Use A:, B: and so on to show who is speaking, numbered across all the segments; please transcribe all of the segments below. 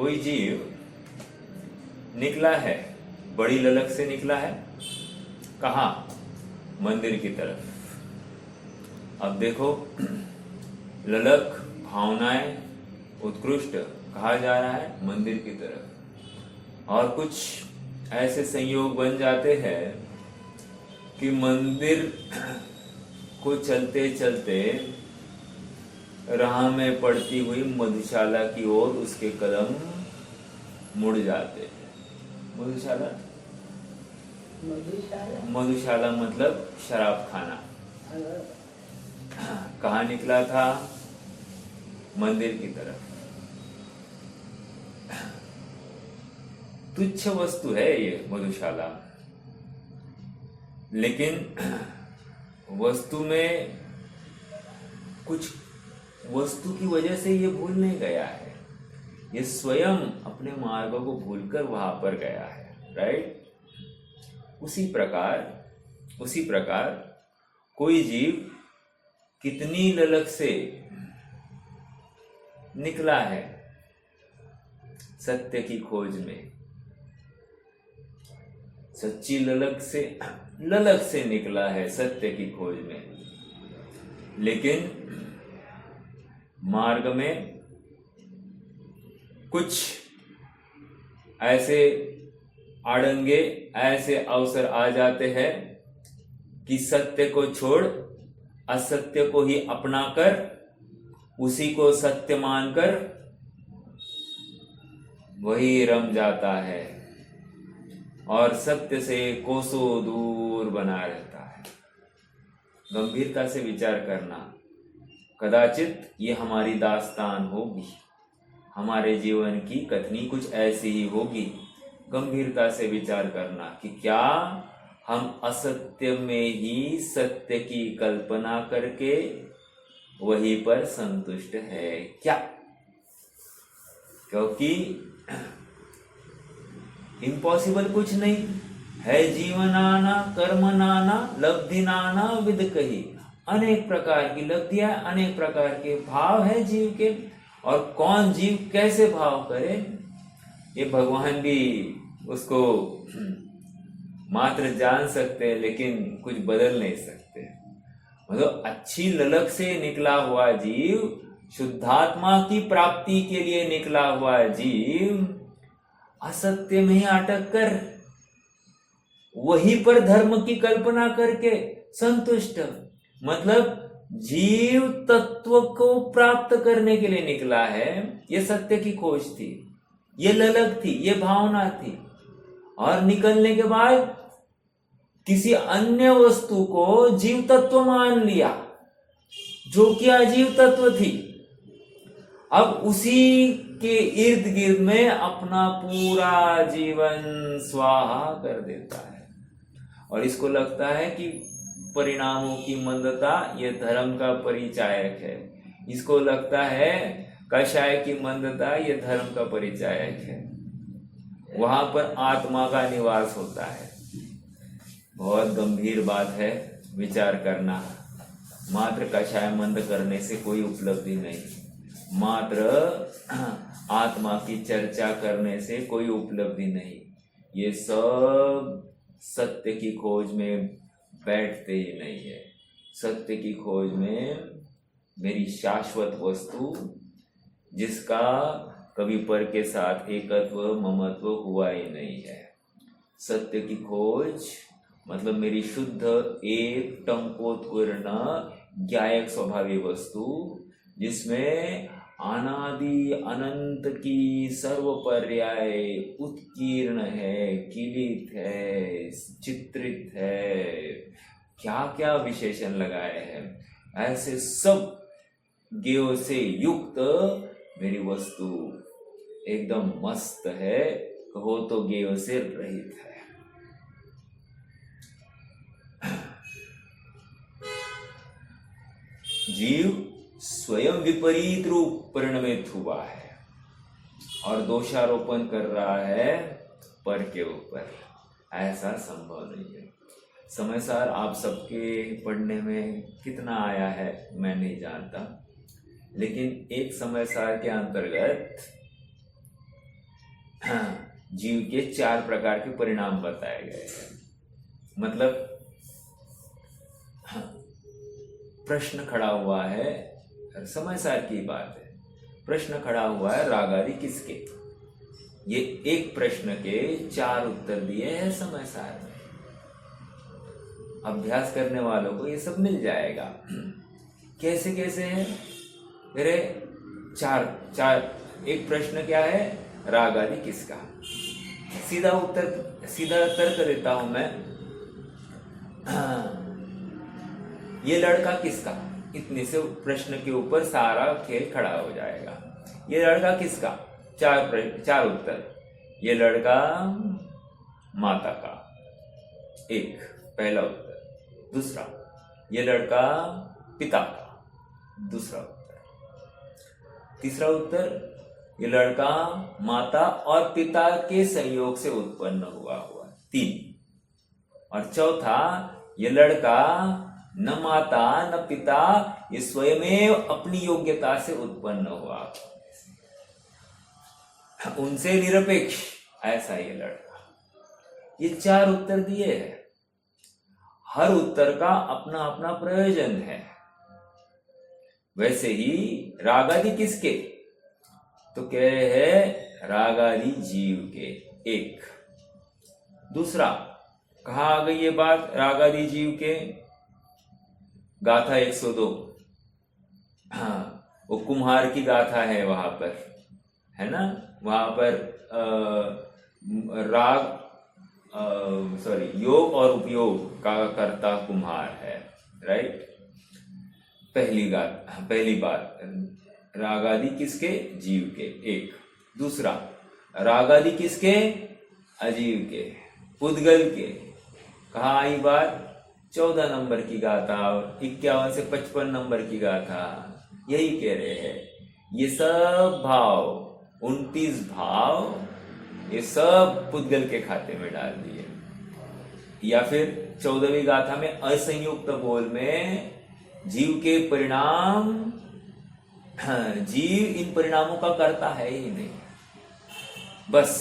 A: कोई जीव निकला है, बड़ी ललक से निकला है। कहाँ? मंदिर की तरफ। अब देखो, ललक, भावनाएं, उत्कृष्ट कहा जा रहा है मंदिर की तरफ। और कुछ ऐसे संयोग बन जाते हैं कि मंदिर को चलते चलते राह में पड़ती हुई मधुशाला की ओर उसके कदम मुड़ जाते हैं। मधुशाला, मधुशाला मतलब शराब खाना। कहाँ निकला था? मंदिर की तरफ। तुच्छ वस्तु है ये मधुशाला, लेकिन वस्तु में कुछ वस्तु की वजह से ये भूल नहीं गया है, ये स्वयं अपने मार्ग को भूलकर वहां पर गया है। राइट? उसी प्रकार कोई जीव कितनी ललक से निकला है सत्य की खोज में, सच्ची ललक से निकला है सत्य की खोज में, लेकिन मार्ग में कुछ ऐसे आड़ंगे, ऐसे अवसर आ जाते हैं कि सत्य को छोड़ असत्य को ही अपनाकर, उसी को सत्य मानकर वही रम जाता है और सत्य से कोसों दूर बना रहता है। गंभीरता से विचार करना, कदाचित ये हमारी दास्तान होगी, हमारे जीवन की कथनी कुछ ऐसी ही होगी। गंभीरता से विचार करना कि क्या हम असत्य में ही सत्य की कल्पना करके वहीं पर संतुष्ट है क्या? क्योंकि इम्पॉसिबल कुछ नहीं है। जीवन आना, कर्म नाना, लब्धि नाना विद कही। अनेक प्रकार की लब्धियां, अनेक प्रकार के भाव है जीव के, और कौन जीव कैसे भाव करे ये भगवान भी उसको मात्र जान सकते हैं, लेकिन कुछ बदल नहीं सकते। मतलब अच्छी ललक से निकला हुआ जीव, शुद्धात्मा की प्राप्ति के लिए निकला हुआ जीव, असत्य में ही अटक कर वहीं पर धर्म की कल्पना करके संतुष्ट, मतलब जीव तत्व को प्राप्त करने के लिए निकला है। ये सत्य की खोज थी, ये ललक थी, ये भावना थी। और निकलने के बाद किसी अन्य वस्तु को जीव तत्व मान लिया जो कि अजीव तत्व थी। अब उसी के इर्द गिर्द में अपना पूरा जीवन स्वाहा कर देता है, और इसको लगता है कि परिणामों की मंदता ये धर्म का परिचायक है। इसको लगता है कषाय की मंदता ये धर्म का परिचायक है। वहां पर आत्मा का निवास होता है। बहुत गंभीर बात है विचार करना। मात्र कषाय मंद करने से कोई उपलब्धि नहीं, मात्र आत्मा की चर्चा करने से कोई उपलब्धि नहीं। ये सब सत्य की खोज में बैठते ही नहीं है। सत्य की खोज में मेरी शाश्वत वस्तु, जिसका कभी पर के साथ एकत्व ममत्व हुआ ही नहीं है। सत्य की खोज मतलब मेरी शुद्ध एक टंकोत्पूर्ण ज्ञायक स्वभावी वस्तु, जिसमें अनादि अनंत की सर्वपर्याय उत्कीर्ण है, किलित है, चित्रित है, क्या क्या विशेषण लगाए हैं। ऐसे सब ज्ञेयों से युक्त मेरी वस्तु एकदम मस्त है, कहो तो ज्ञेयों से रहित है। जीव स्वयं विपरीत रूप परिणमित हुआ है और दोषारोपण कर रहा है पर के ऊपर। ऐसा संभव नहीं है। समय सार आप सबके पढ़ने में कितना आया है मैं नहीं जानता, लेकिन एक समय सार के अंतर्गत हाँ, जीव के 4 प्रकार के परिणाम बताए गए हैं। मतलब हाँ, प्रश्न खड़ा हुआ है, समय सार की बात है, प्रश्न खड़ा हुआ है राग आदि किसके। ये एक प्रश्न के 4 उत्तर दिए हैं समय सार में। अभ्यास करने वालों को ये सब मिल जाएगा। कैसे कैसे है मेरे चार एक प्रश्न क्या है, राग आदि किसका। सीधा तर्क देता हूं मैं। ये लड़का किसका, इतने से प्रश्न के ऊपर सारा खेल खड़ा हो जाएगा। ये लड़का किसका, 4 उत्तर। ये लड़का माता का, एक पहला उत्तर। दूसरा, ये लड़का पिता का, दूसरा उत्तर। तीसरा उत्तर, ये लड़का माता और पिता के संयोग से उत्पन्न हुआ 3। और चौथा, ये लड़का न माता न पिता, ये स्वयं अपनी योग्यता से उत्पन्न हुआ, उनसे निरपेक्ष, ऐसा ये लड़का। ये 4 उत्तर दिए हैं। हर उत्तर का अपना अपना प्रयोजन है। वैसे ही राग आदि किसके, तो कह रहे हैं राग आदि जीव के, एक। दूसरा, कहाँ आ गई ये बात राग आदि जीव के, गाथा 102। हाँ, वो कुम्हार की गाथा है वहां पर, है ना। वहां पर योग और उपयोग का कर्ता कुम्हार है, राइट। पहली बात राग आदि किसके, जीव के, एक। दूसरा, राग आदि किसके, अजीव के, पुद्गल के। कहाँ आई बात, 14 नंबर की गाथा और 51 से 55 नंबर की गाथा। यही कह रहे हैं ये सब भाव, 29 भाव, ये सब पुद्गल के खाते में डाल दिए। या फिर 14वीं गाथा में असंयुक्त बोल में जीव के परिणाम, जीव इन परिणामों का करता है ही नहीं, बस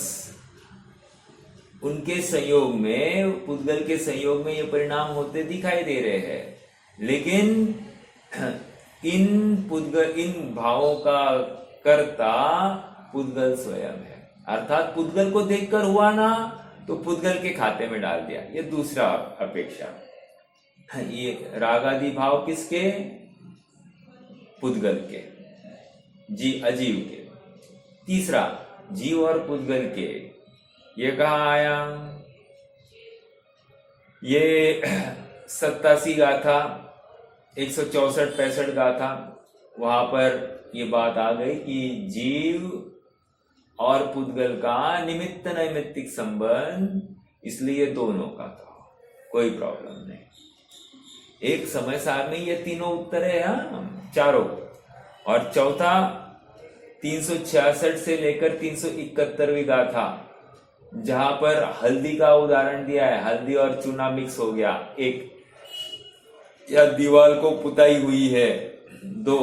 A: उनके संयोग में, पुद्गल के संयोग में ये परिणाम होते दिखाई दे रहे हैं। लेकिन इन भावों का कर्ता पुद्गल स्वयं है। अर्थात पुद्गल को देखकर हुआ ना, तो पुद्गल के खाते में डाल दिया। ये दूसरा अपेक्षा। ये राग आदि भाव किसके, पुद्गल के, अजीव के। तीसरा, जीव और पुद्गल के, ये कहाँ आया, ये 87 गाथा, 164-65 गाथा, वहां पर ये बात आ गई कि जीव और पुद्गल का निमित्त नैमित्तिक संबंध, इसलिए दोनों का था, कोई प्रॉब्लम नहीं। एक समय सार में ये तीनों उत्तर है, हाँ, चारों। और चौथा 366 से लेकर 371वीं गाथा, जहां पर हल्दी का उदाहरण दिया है, हल्दी और चूना मिक्स हो गया, एक, या दीवार को पुताई हुई है, 2।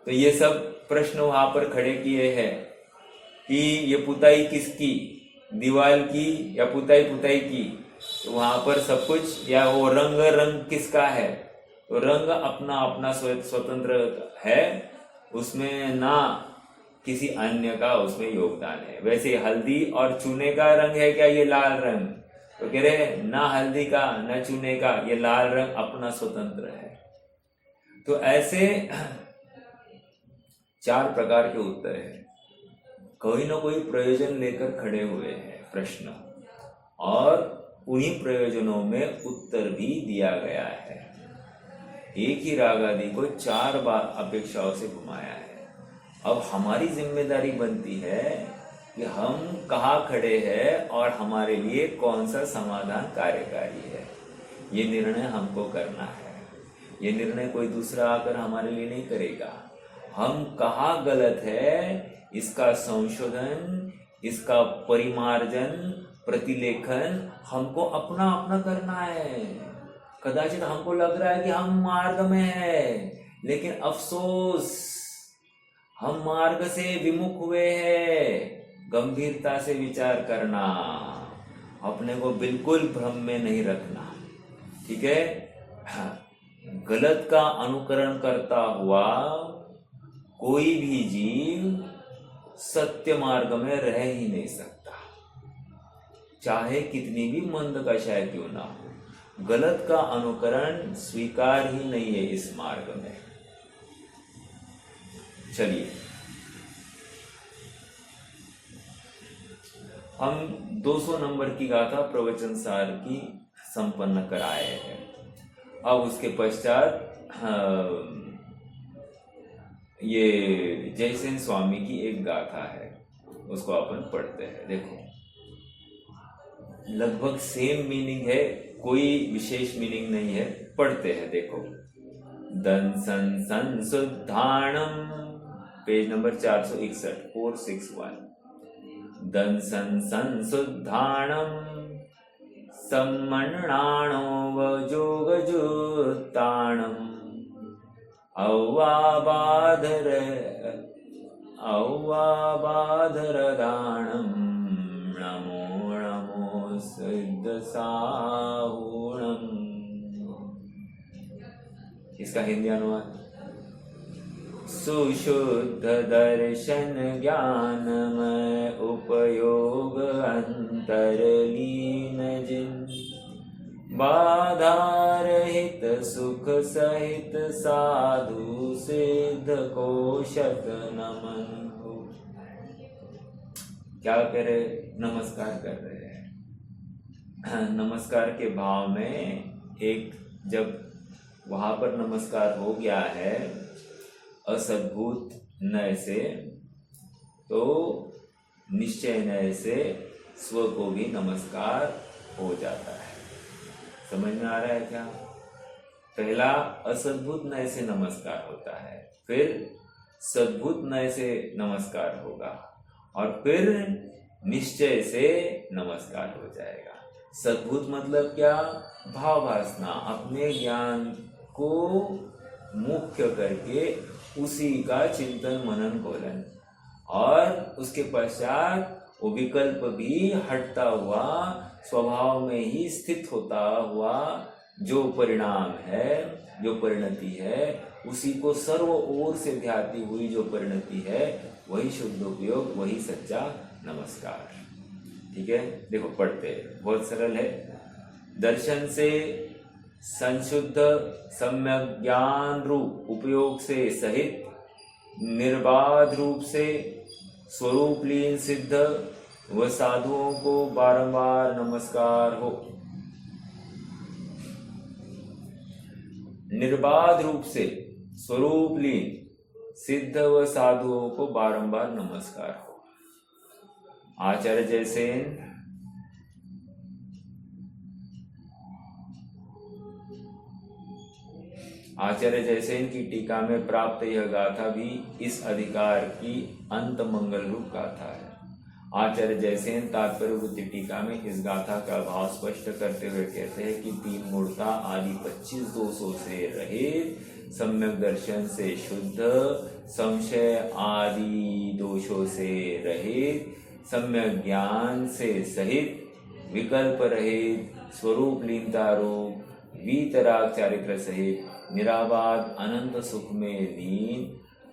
A: तो ये सब प्रश्न वहां पर खड़े किए हैं कि ये पुताई किसकी, दीवार की या पुताई की। तो वहां पर सब कुछ, या वो रंग किसका है, तो रंग अपना अपना स्वतंत्र है, उसमें ना किसी अन्य का उसमें योगदान है। वैसे हल्दी और चूने का रंग है क्या, ये लाल रंग, तो कह रहे ना हल्दी का ना चूने का, ये लाल रंग अपना स्वतंत्र है। तो ऐसे 4 प्रकार के उत्तर है। कोई ना कोई प्रयोजन लेकर खड़े हुए हैं प्रश्न, और उन्हीं प्रयोजनों में उत्तर भी दिया गया है। एक ही राग आदि को 4 बार अपेक्षाओं से घुमाया है। अब हमारी जिम्मेदारी बनती है कि हम कहाँ खड़े हैं और हमारे लिए कौन सा समाधान कार्यकारी है। ये निर्णय हमको करना है। ये निर्णय कोई दूसरा आकर हमारे लिए नहीं करेगा। हम कहाँ गलत है, इसका संशोधन, इसका परिमार्जन, प्रतिलेखन हमको अपना अपना करना है। कदाचित हमको लग रहा है कि हम मार्ग में हैं, लेकिन अफसोस हम मार्ग से विमुख हुए हैं। गंभीरता से विचार करना, अपने को बिल्कुल भ्रम में नहीं रखना, ठीक है। हाँ, गलत का अनुकरण करता हुआ कोई भी जीव सत्य मार्ग में रह ही नहीं सकता, चाहे कितनी भी मंद कषाय क्यों ना हो। गलत का अनुकरण स्वीकार ही नहीं है इस मार्ग में। चलिए हम 200 नंबर की गाथा प्रवचन सार की संपन्न कराए हैं। अब उसके पश्चात ये जयसेन स्वामी की एक गाथा है, उसको अपन पढ़ते हैं। देखो लगभग सेम मीनिंग है, कोई विशेष मीनिंग नहीं है, पढ़ते हैं। देखो दंसन संसुद्धाणम, पेज नंबर 461 461। दंसन संसुद्धाणम सम्मन्नाणो वजोगजुत्ताणम औवाबाधरदाणम नमो नमो सिद्धसाहुणम। इसका हिंदी अनुवाद, सुशुद्ध दर्शन ज्ञानमय उपयोग अंतरलीन जिन, बाधा रहित सुख सहित साधु सिद्ध को शत नमन हो। क्या करे, नमस्कार कर रहे हैं। नमस्कार के भाव में एक जब वहां पर नमस्कार हो गया है असद्भुत नय से, तो निश्चय नय से स्व को भी नमस्कार हो जाता है। समझ में आ रहा है क्या? पहला असद्भुत नय से नमस्कार होता है, फिर सद्भुत नय से नमस्कार होगा, और फिर निश्चय से नमस्कार हो जाएगा। सद्भुत मतलब क्या? भावासना, अपने ज्ञान को मुख्य करके उसी का चिंतन मनन कोलन, और उसके पश्चात वो विकल्प भी हटता हुआ स्वभाव में ही स्थित होता हुआ जो परिणाम है, जो परिणति है, उसी को सर्व ओर से ध्याती हुई जो परिणति है, वही शुद्ध उपयोग, वही सच्चा नमस्कार। ठीक है, देखो पढ़ते हैं, बहुत सरल है। दर्शन से संशुद्ध सम्यक ज्ञान रूप उपयोग से सहित निर्बाध रूप से स्वरूप लीन सिद्ध व साधुओं को बारंबार नमस्कार हो। निर्बाध रूप से स्वरूप लीन सिद्ध व साधुओं को बारंबार नमस्कार हो। आचार्य जयसेन आचार्य जयसेन की टीका में प्राप्त यह गाथा भी इस अधिकार की अंत मंगल रूप गाथा है। आचार्य जयसेन तात्पर्य वृत्ति टीका में इस गाथा का भाव स्पष्ट करते हुए कहते हैं कि तीन मूर्ता आदि 25 दोषों से रहित, सम्यक दर्शन से शुद्ध, संशय आदि दोषों से रहित, सम्यक ज्ञान से सहित, विकल्प रहित, स्वरूप लीनता रूप, वीतराग चारित्र सहित, निराबाद अनंत सुख में लीन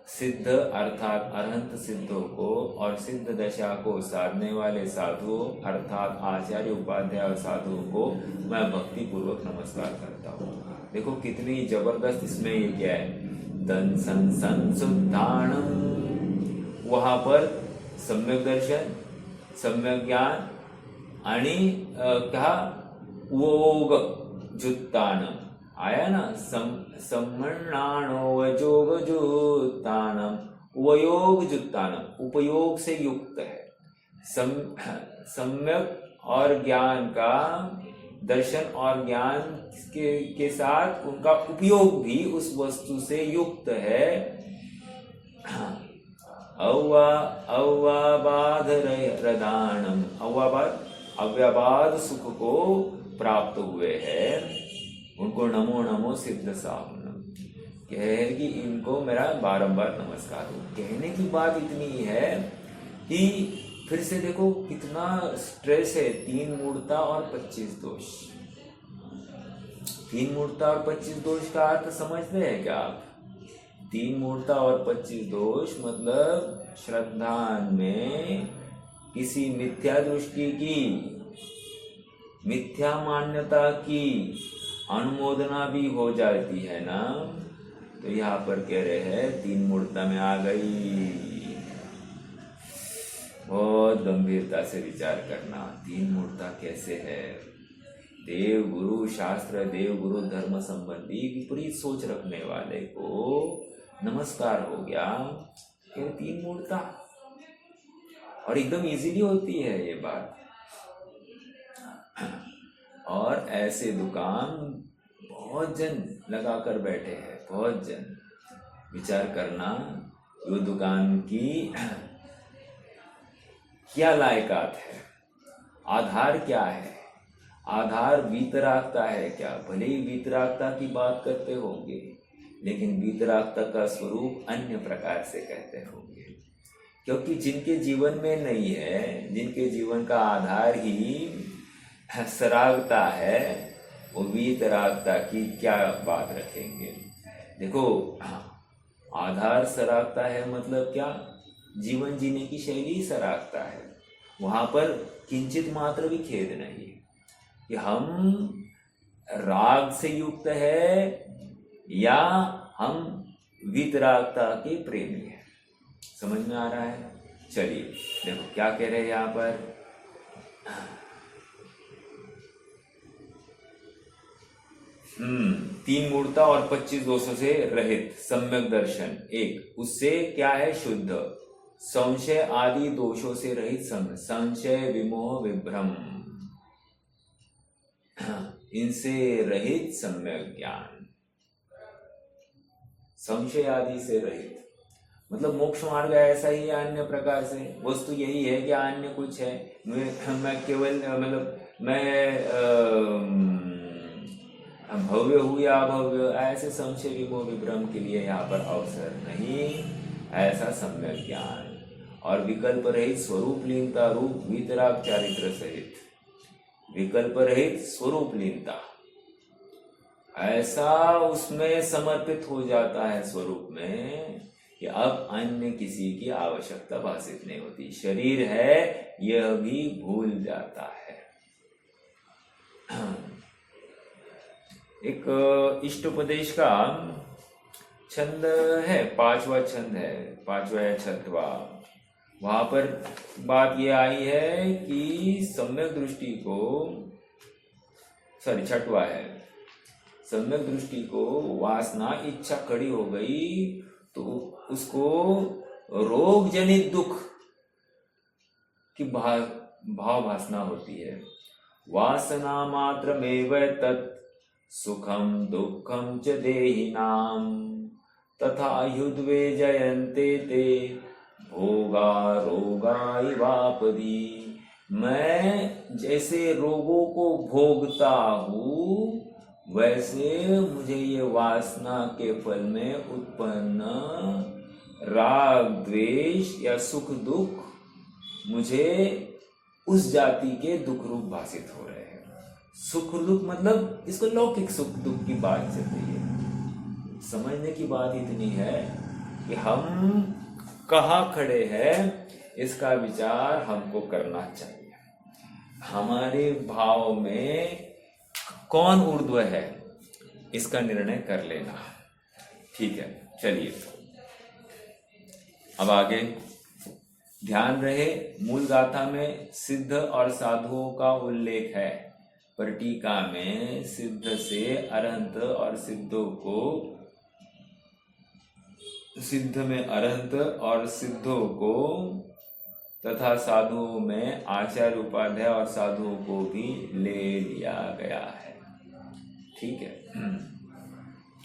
A: सिद्ध अर्थात अरहंत सिद्धों को और सिद्ध दशा को साधने वाले साधुओं अर्थात आचार्य उपाध्याय साधुओं को मैं भक्ति पूर्वक नमस्कार करता हूँ। देखो कितनी जबरदस्त इसमें ये क्या है, दन सन सन सुद्धाणम, वहां पर सम्यक दर्शन, सम्यक ज्ञान आणि क्या वोग जुत्ताणम आया ना, सम्मन्नाणो वजोग जुत्ताणम, वयोग जुत्ताणम उपयोग से युक्त है। सम्यक और ज्ञान का, दर्शन और ज्ञान के साथ उनका उपयोग भी उस वस्तु से युक्त है। अव्याबाध रदानम, अव्याबाध सुख को प्राप्त हुए हैं, उनको नमो नमो सिद्ध साहुणम, कहे कि इनको मेरा बारंबार नमस्कार हो। कहने की बात इतनी है कि फिर से देखो कितना स्ट्रेस है, 3 मूढ़ता और 25 दोष। 3 मूढ़ता और 25 दोष का अर्थ समझते हैं क्या आप? 3 मूढ़ता और 25 दोष मतलब श्रद्धा में किसी मिथ्या दृष्टि की, मिथ्या मान्यता की अनुमोदना भी हो जाती है ना। तो यहाँ पर कह रहे हैं 3 मूढ़ता में आ गई। बहुत गंभीरता से विचार करना, 3 मूढ़ता कैसे है। देव गुरु शास्त्र, देव गुरु धर्म संबंधी विपरीत सोच रखने वाले को नमस्कार हो गया। ये 3 मूढ़ता, और एकदम इजीली होती है ये बात। और ऐसे दुकान बहुत जन लगा कर बैठे हैं, बहुत जन। विचार करना वो दुकान की क्या लायकात है, आधार क्या है। आधार वीतरागता है क्या? भले ही वीतरागता की बात करते होंगे, लेकिन वीतरागता का स्वरूप अन्य प्रकार से कहते होंगे। क्योंकि जिनके जीवन में नहीं है, जिनके जीवन का आधार ही सरागता है, वो वीतरागता की क्या बात रखेंगे। देखो, आधार सरागता है मतलब क्या? जीवन जीने की शैली सरागता है। वहां पर किंचित मात्र भी खेद नहीं कि हम राग से युक्त है या हम वीतरागता के प्रेमी हैं। समझ में आ रहा है? चलिए देखो क्या कह रहे हैं यहाँ पर। 3 मूढ़ता और 25 दोषों से रहित सम्यक दर्शन। एक, उससे क्या है? शुद्ध। संशय आदि दोषों से रहित संशय विमोह विभ्रम, इनसे रहित सम्यक ज्ञान। संशय आदि से रहित मतलब मोक्ष मार्ग ऐसा ही है अन्य प्रकार से। वस्तु यही है कि अन्य कुछ है। मैं केवल मतलब मैं भव्य हूँ या अभव्य, ऐसे संशय विमोह विभ्रम के लिए यहाँ पर अवसर नहीं। ऐसा सम्यक ज्ञान और विकल्प रहित स्वरूप लीनता रूप वीतराग चारित्र सहित, विकल्प रहित स्वरूप लीनता, ऐसा उसमें समर्पित हो जाता है स्वरूप में कि अब अन्य किसी की आवश्यकता भाषित नहीं होती। शरीर है यह भी भूल जाता है। एक इष्टोपदेश का छंद है, 5वां छंद है, 5वां या 6वां। वहां पर बात यह आई है कि सम्यक दृष्टि को, 6वां है, सम्यक दृष्टि को वासना इच्छा कड़ी हो गई तो उसको रोग जनित दुख की भाव भासना होती है। वासना मात्रमेव तत् सुखम दुखम च देहिनाम तथा युद्वे जयन्ते ते भोगा रोगा इवापदी। मैं जैसे रोगों को भोगता हूँ, वैसे मुझे ये वासना के फल में उत्पन्न राग द्वेष या सुख दुख मुझे उस जाति के दुख रूप भाषित हो रहे हैं। सुख दुख मतलब इसको लौकिक सुख दुख की बात चल रही है। समझने की बात इतनी है कि हम कहाँ खड़े हैं, इसका विचार हमको करना चाहिए। हमारे भाव में कौन ऊर्ध्व है, इसका निर्णय कर लेना। ठीक है, चलिए अब आगे ध्यान रहे, मूल गाथा में सिद्ध और साधुओं का उल्लेख है, पर टीका में सिद्ध से अरहंत और सिद्धों को, सिद्ध में अरहंत और सिद्धों को तथा साधुओं में आचार्य उपाध्याय और साधुओं को भी ले लिया गया है। ठीक है,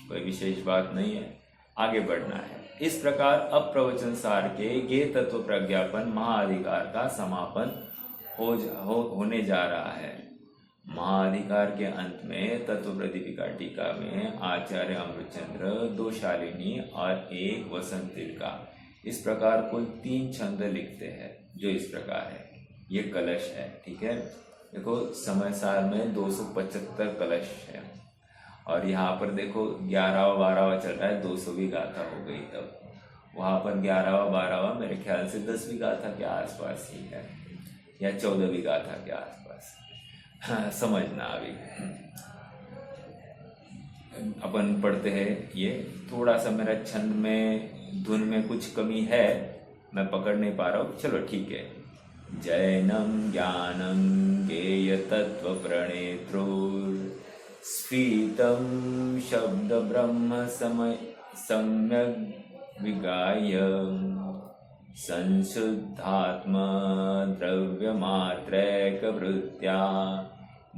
A: कोई विशेष बात नहीं है, आगे बढ़ना है। इस प्रकार अब प्रवचन सार के ये तत्व प्रज्ञापन महाअधिकार का समापन होने जा रहा है। महाअधिकार के अंत में तत्व प्रदीपिका टीका में आचार्य अमृतचंद्र, 2 शालिनी और 1 वसंत का इस प्रकार कुल 3 छंद लिखते हैं, जो इस प्रकार है। ये कलश है, ठीक है। देखो समय सार में 275 कलश है, और यहाँ पर देखो 11वां 12वां चल रहा है, 200वीं गाथा हो गई। तब वहाँ पर 11वां 12वां मेरे ख्याल से 10वीं गाथा के आसपास ही है, या 14वीं गाथा के आसपास। हाँ, समझना अभी अपन पढ़ते हैं। ये थोड़ा सा मेरा छंद में धुन में कुछ कमी है, मैं पकड़ नहीं पा रहा हूँ, चलो ठीक है। जैनं ज्ञानं गेय तत्व प्रणेत्रुर् स्फीतं शब्द ब्रह्म समय सम्यक् विगाय संशुद्धात्मा द्रव्यमात्रैकवृत्त्या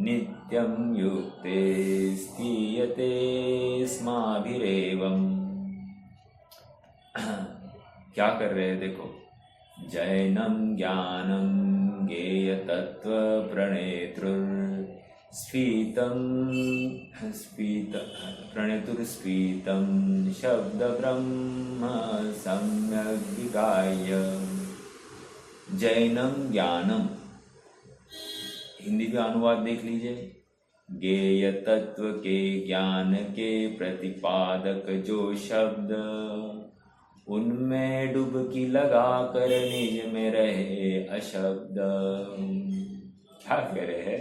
A: नित्यं युक्ते स्थीयते स्माभिरेवम्। क्या कर रहे हैं देखो। जैनं ज्ञानं गेय तत्व प्रणेतृर् स्फीतं शब्द ब्रह्म सम्यक् विगाय। जैनं ज्ञानम, हिंदी का अनुवाद देख लीजिए। गेय तत्व के ज्ञान के प्रतिपादक जो शब्द, उनमें डुबकी लगा कर निज में रहे अशब्द। क्या कह रहे हैं?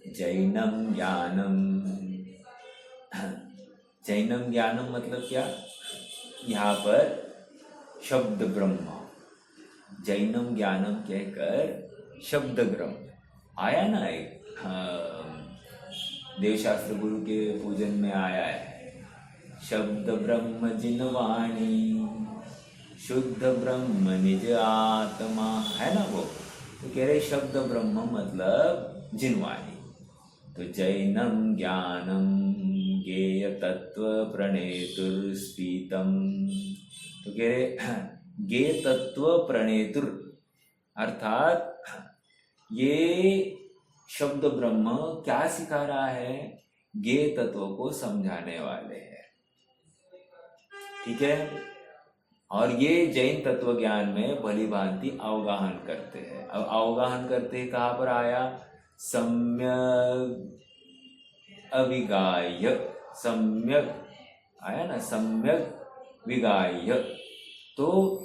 A: जैनम ज्ञानम, जैनम ज्ञानम मतलब क्या? यहाँ पर शब्द ब्रह्म, जैनम ज्ञानम कहकर शब्द ब्रह्म आया ना, एक देवशास्त्र गुरु के पूजन में आया है। शब्द ब्रह्म जिनवाणी, शुद्ध ब्रह्म निज आत्मा, है ना वो। तो कह रहे शब्द ब्रह्म मतलब जिनवाणी। तो जैनम ज्ञानम गेय तत्व प्रणेतुर स्फीतम, तो कह रहे गे तत्व प्रणेतुर, अर्थात ये शब्द ब्रह्म क्या सिखा रहा है? गे तत्व को समझाने वाले हैं, ठीक है। और ये जैन तत्व ज्ञान में भली भांति अवगाहन करते हैं। अब अवगाहन करते हैं कहाँ पर आया? सम्यक अविगाह्य, सम्यक आया ना, सम्यक विगाह्य। तो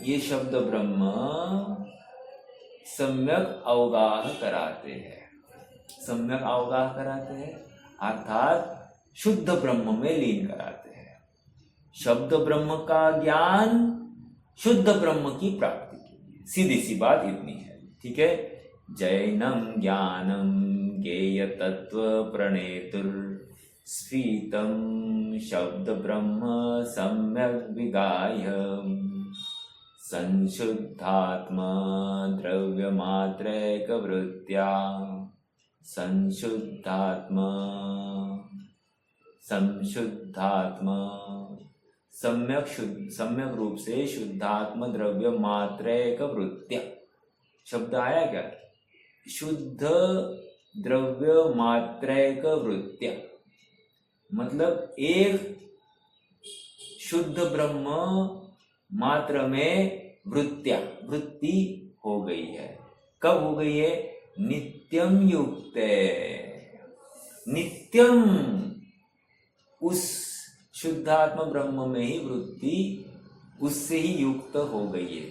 A: ये शब्द ब्रह्म सम्यक अवगाह कराते हैं, सम्यक अवगाह कराते हैं, अर्थात शुद्ध ब्रह्म में लीन कराते हैं। शब्द ब्रह्म का ज्ञान शुद्ध ब्रह्म की प्राप्ति के लिए, सीधी सी बात इतनी है, ठीक है। जैनम ज्ञानम गेय तत्व प्रणेतुर स्फीतम शब्द ब्रह्म सम्यक विगाह्य संशुद्धात्मा द्रव्य मात्रैक वृत्त्या, संशुद्धात्मा सम्यक रूप से शुद्धात्म द्रव्य मात्रैक वृत्त्या, शब्द आया क्या? शुद्ध द्रव्य मात्रैक वृत्त्या, मतलब एक शुद्ध ब्रह्म मात्र में वृत्त्या, वृत्ति हो गई है। कब हो गई है? नित्यम युक्त, नित्यम उस शुद्धात्म ब्रह्म में ही वृत्ति उससे ही युक्त हो गई है।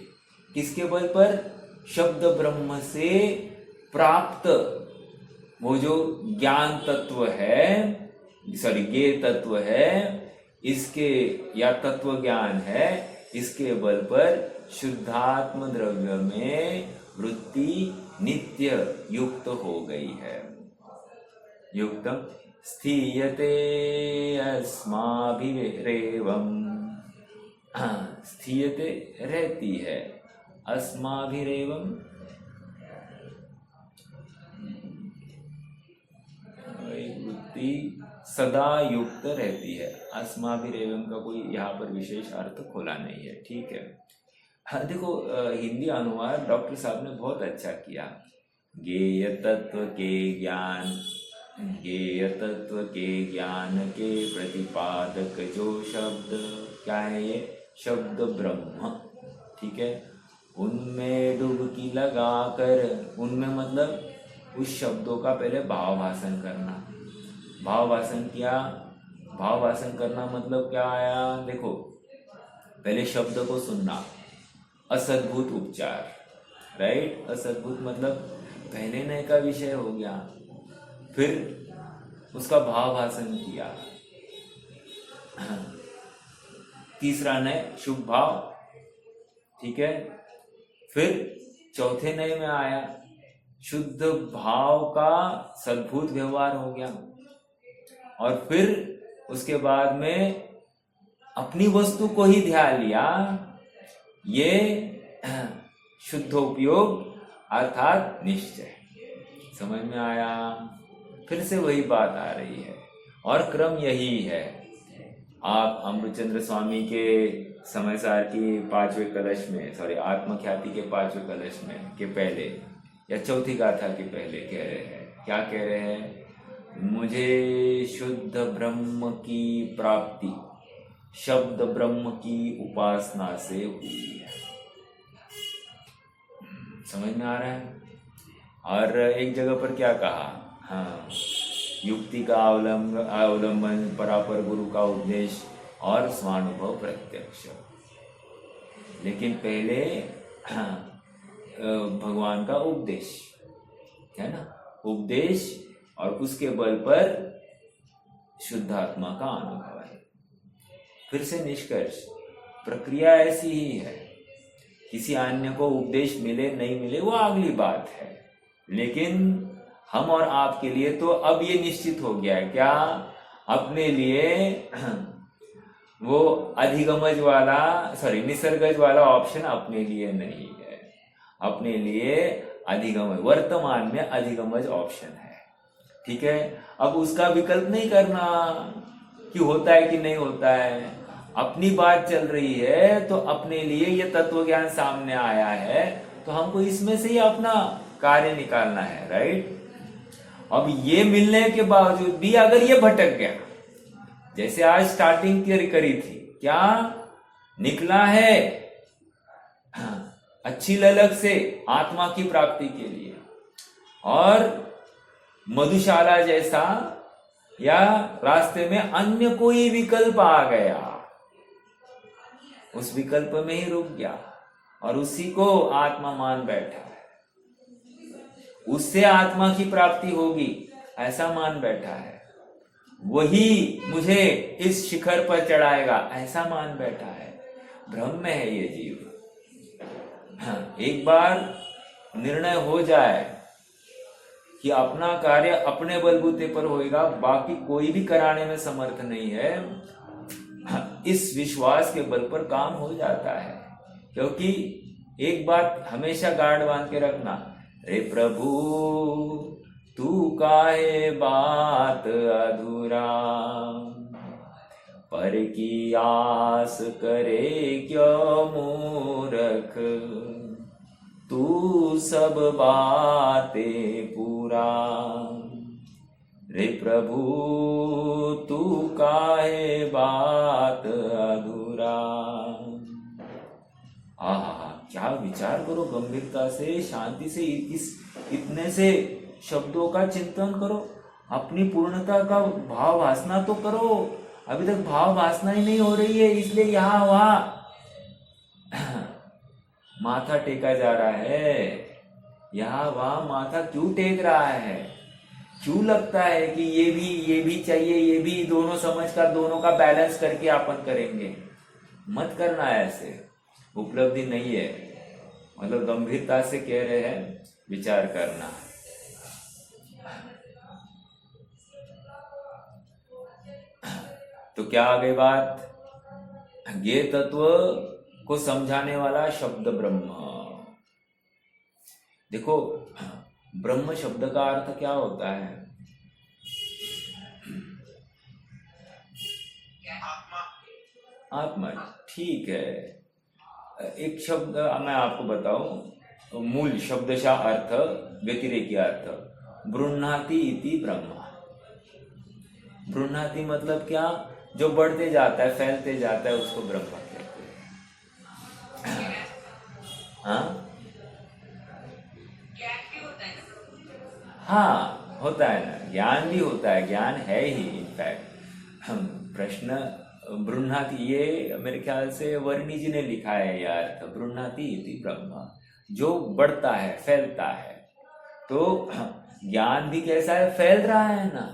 A: किसके बल पर? शब्द ब्रह्म से प्राप्त वो जो ज्ञान तत्व है, सॉरी ज्ञेय तत्व है, इसके या तत्व ज्ञान है, इसके बल पर शुद्धात्म द्रव्य में वृत्ति नित्य युक्त हो गई है। युक्तम स्थीयते अस्माभिरेवम्, स्थीयते रहती है, अस्माभिरेवम् वृत्ति सदा युक्त रहती है। अस्माभिरेवम् का कोई यहाँ पर विशेष अर्थ खोला नहीं है, ठीक है। हाँ देखो, हिंदी अनुवाद डॉक्टर साहब ने बहुत अच्छा किया। ज्ञेय तत्व के ज्ञान ज्ञेय तत्व के ज्ञान के प्रतिपादक जो शब्द, क्या है ये शब्द ब्रह्म, ठीक है। उनमें डुबकी लगाकर, उनमें मतलब उस शब्दों का पहले भावाभासन करना। भावाभासन किया, भावाभासन करना मतलब क्या आया, देखो पहले शब्द को सुनना, असद्भुत उपचार, राइट। असद्भुत मतलब पहले नए का विषय हो गया, फिर उसका भावाभासन किया। तीसरा नय शुभ भाव, ठीक है। फिर चौथे नय में आया शुद्ध भाव का सद्भुत व्यवहार हो गया, और फिर उसके बाद में अपनी वस्तु को ही ध्यान लिया, ये शुद्ध उपयोग अर्थात निश्चय। समझ में आया। फिर से वही बात आ रही है और क्रम यही है। आप अमृतचंद्र स्वामी के समय सार की 5वें कलश में, सॉरी आत्मख्याति के 5वें कलश में के पहले या चौथी गाथा के पहले कह रहे हैं, क्या कह रहे हैं, मुझे शुद्ध ब्रह्म की प्राप्ति शब्द ब्रह्म की उपासना से हुई है। समझ में आ रहा है। और एक जगह पर क्या कहा, हाँ, युक्ति का अवलंबन, परापर गुरु का उपदेश और स्वानुभव प्रत्यक्ष। लेकिन पहले भगवान का उपदेश है ना, उपदेश, और उसके बल पर शुद्धात्मा का अनुभव है। फिर से निष्कर्ष, प्रक्रिया ऐसी ही है। किसी अन्य को उपदेश मिले नहीं मिले वो अगली बात है, लेकिन हम और आपके लिए तो अब ये निश्चित हो गया है, क्या अपने लिए वो अधिगमज वाला, सॉरी निसर्गज वाला ऑप्शन अपने लिए नहीं है। अपने लिए अधिगमज, वर्तमान में अधिगमज ऑप्शन है, ठीक है। अब उसका विकल्प नहीं करना कि होता है कि नहीं होता है। अपनी बात चल रही है तो अपने लिए ये तत्व ज्ञान सामने आया है, तो हमको इसमें से ही अपना कार्य निकालना है, राइट। अब ये मिलने के बावजूद भी अगर ये भटक गया, जैसे आज स्टार्टिंग करी थी, क्या निकला है अच्छी ललक से आत्मा की प्राप्ति के लिए, और मधुशाला जैसा या रास्ते में अन्य कोई विकल्प आ गया, उस विकल्प में ही रुक गया और उसी को आत्मा मान बैठा है, उससे आत्मा की प्राप्ति होगी ऐसा मान बैठा है, वही मुझे इस शिखर पर चढ़ाएगा ऐसा मान बैठा है। भ्रम में है ये जीव। हाँ, एक बार निर्णय हो जाए कि अपना कार्य अपने बलबूते पर होएगा, बाकी कोई भी कराने में समर्थ नहीं है, इस विश्वास के बल पर काम हो जाता है। क्योंकि एक बात हमेशा गार्ड बांध के रखना, रे प्रभु तू काहे बात अधूरा, पर की आस करे क्यों मूर्ख, तू सब बातें पूरा, रे प्रभु तू काहे बात अधूरा। क्या विचार करो, गंभीरता से, शांति से, इतने से शब्दों का चिंतन करो, अपनी पूर्णता का भाव वासना तो करो। अभी तक भाव वासना ही नहीं हो रही है, इसलिए यहाँ वहां माथा टेका जा रहा है। यहाँ वहां माथा क्यों टेक रहा है? क्यों लगता है कि ये भी चाहिए, ये भी, दोनों समझकर दोनों का बैलेंस करके अपन करेंगे? मत करना ऐसे, उपलब्धि नहीं है। मतलब गंभीरता से कह रहे हैं, विचार करना। तो क्या आ गई बात? ये तत्व को समझाने वाला शब्द ब्रह्म। देखो, ब्रह्म शब्द का अर्थ क्या होता है? आत्मा। ठीक है, एक शब्द मैं आपको बताऊं, मूल शब्दशः अर्थ, व्यतिरेकी अर्थ, बृह्णाति इति ब्रह्म। ब्रूह्णाति मतलब क्या? जो बढ़ते जाता है, फैलते जाता है, उसको ब्रह्म कहते हैं। हाँ हाँ, होता है ना, ज्ञान भी होता है, ज्ञान है ही इनफैक्ट। हम प्रश्न ब्रूह्णाति, ये मेरे ख्याल से वर्णी जी ने लिखा है यार, ब्रूह्णाति इति ब्रह्म, जो बढ़ता है, फैलता है। तो ज्ञान भी कैसा है? फैल रहा है ना,